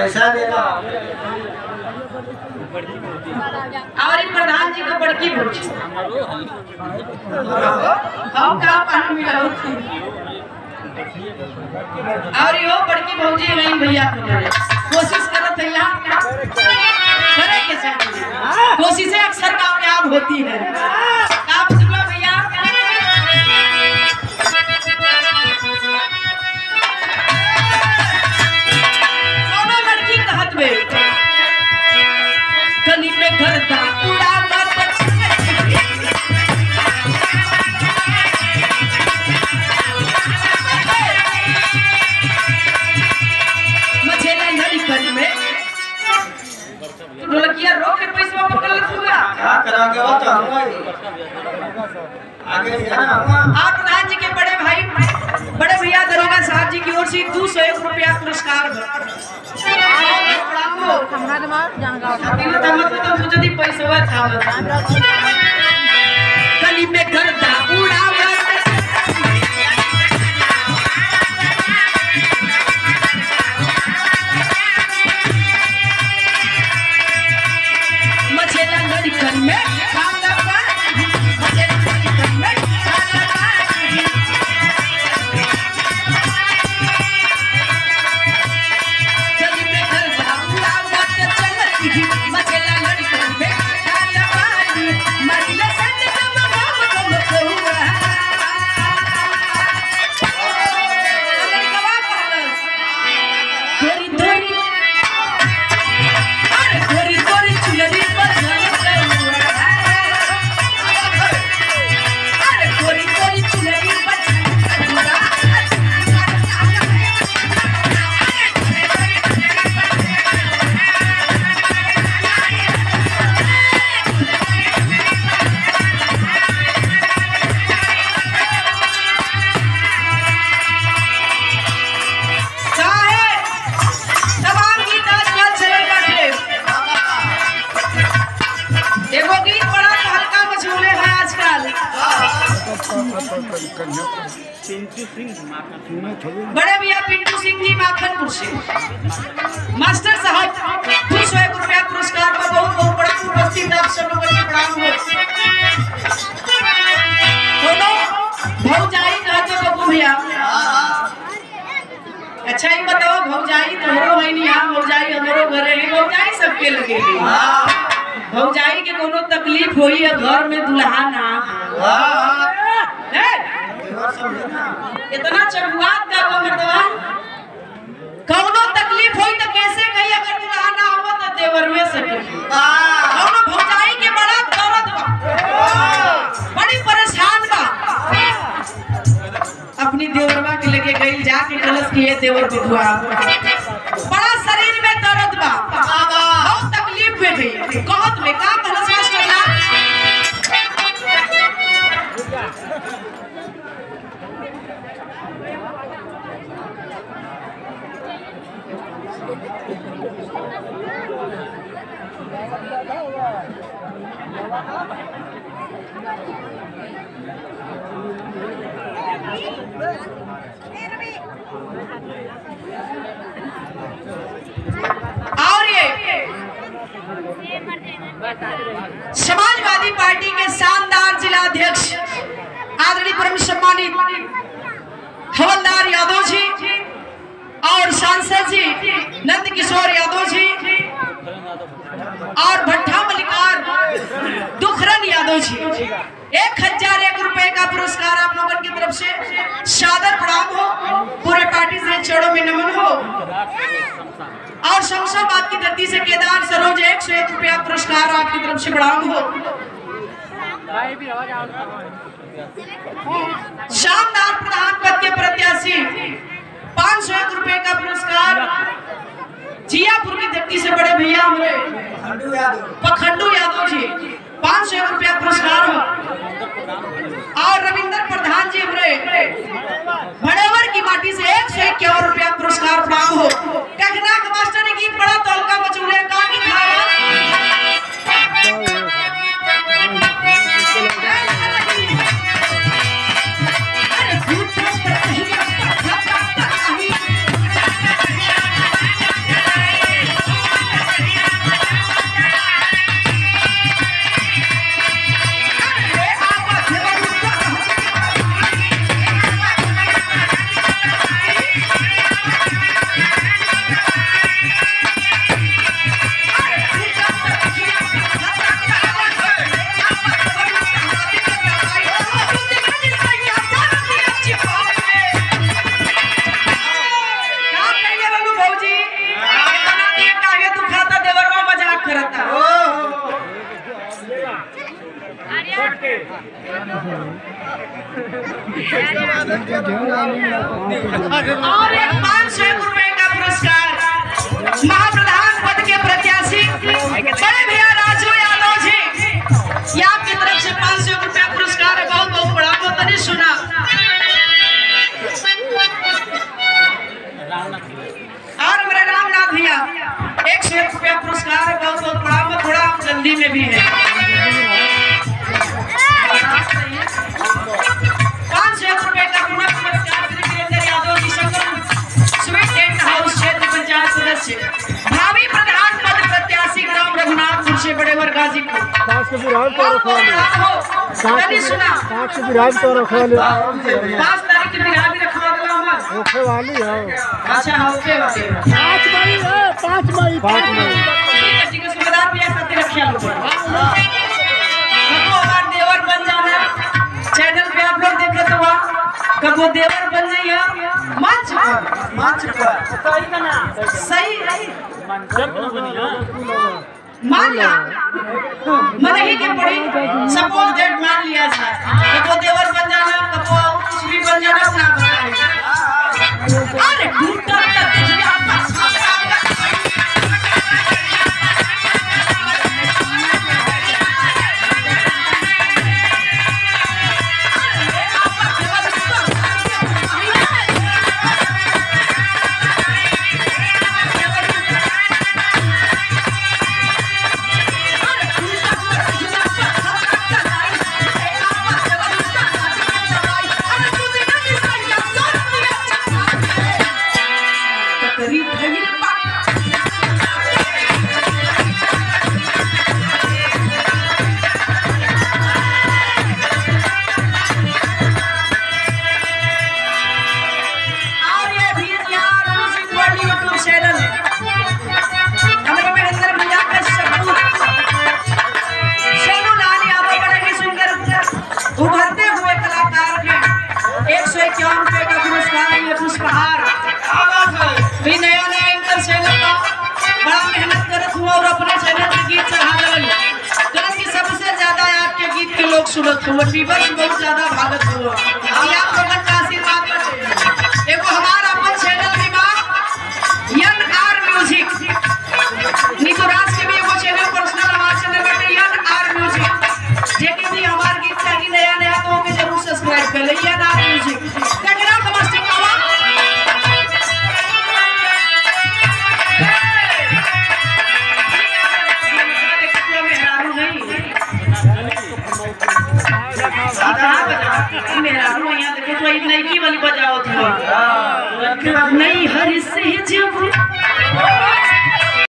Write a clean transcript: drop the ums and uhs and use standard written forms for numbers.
पैसा देना और प्रधान जी को बड़की भौजी हम का पानी मिला और यो बड़की भौजी नहीं भैया कोशिश करत है यहाँ करे के चाहिए कोशिशें अक्सर कामयाब होती है का बुझलो भैया दोनों लड़की कहत में गली में घर था उड़ा रोक के पैसा पकड़ ले पूरा क्या करांगे वो तो हम आगे आप प्रधान जी के बड़े भाई बड़े भैया दरोगा साहब जी की ओर से 201 रुपया पुरस्कार पैसा था गली में घर था उड़ा बड़े भैया पिंटू सिंह जी माखनपुर से मास्टर साहब 201 रुपया पुरस्कार का बहुत बहुत बड़ा उपस्थित आप सब लोगों के प्रणाम हो दोनों भौजाई कहते बबू भैया अच्छा ही बताओ भौजाई तोहरो है नहीं यहाँ भौजाई हमारो घरे है भौजाई सबके लगेगी भौजाई के कोनो तकलीफ होई है घर में दुल्हा ना इतना चढ़ुआत का मर्दवा कौनो तकलीफ होई तो कैसे कही अगर दुल्हा ना हो तो देवर में सके कौनो भौजाई के बड़ा दर्द बा बड़ी परेशान बा अपनी देवरवा के लेके गई जाके कलश किए देवर बुधवा बड़ा शरीर में दर्द बा बहुत तकलीफ में गई कहत में का कलश मास्टर ना और ये समाजवादी पार्टी के शानदार जिला अध्यक्ष आदरणीय परम सम्मानित हवलदार यादव जी और सांसद जी नंद किशोर यादव जी और भट्टा मलिकार दुखरन यादव जी 1001 रुपए का पुरस्कार आप लोगों की तरफ से सादर प्रणाम हो पूरे पार्टी से चरणों में नमन हो और शमशाबाद की धरती से केदार सरोज 101 रुपया पुरस्कार आपकी तरफ से प्रणाम हो शानदार प्रधान पद के प्रत्याशी 501 रुपए का पुरस्कार जियापुर की धरती से बड़े भैया हमारे पखंडू यादव जी 501 रुपया पुरस्कार हो और रविंद्र प्रधान जी हमारे भड़ेवर की माटी से 151 रुपया पुरस्कार प्राप्त हो कहना का मास्टर ने गीत बड़ा तौलका मचूले का गीत और एक 500 रुपए का पुरस्कार महाप्रधान पद के प्रत्याशी बड़े भैया राजू यादव जी, ये आपकी तरफ से 500 रुपया पुरस्कार है। बहुत बहुत बड़ा बहुत नहीं सुना। और मेरे रामनाथ भैया 101 रुपया पुरस्कार है। बहुत बहुत बड़ा बहुत थोड़ा जल्दी में भी है। 501 रुपए का पुरस्कार Virendra Yadav ji sweet tent house क्षेत्र पंचायत सदस्य भावी प्रधान पद प्रत्याशी ग्राम रघुनाथपुर से बड़े वर गाजीपुर। 5 तारीख की बिहार भी रखवा देगा। अच्छा ओके ओके 5 मई ठीक है सुबेदार भैया खातिर रखिया लोग हमार देवर बन जाना। चैनल पे आप लोग देखे तो कब वो देवर बन जाइए मंच पर सही मान लिया मन ही के पड़ी सपोज दैट मान लिया जाए कब वो देवर बन जाना कब वो कुछ भी बन जाना ना बताइए। अरे टूटा उभरते हुए कलाकार के 151 रुपए का पुरस्कार ये पुष्पहार भी नया नया एंकर चैनल का बड़ा मेहनत करत हुआ और अपने चैनल पे गीत चढ़ा रही तुरंत की सबसे ज्यादा आपके गीत के लोग सुनत हुए व्यूअर्स बहुत ज्यादा भागत हुआ।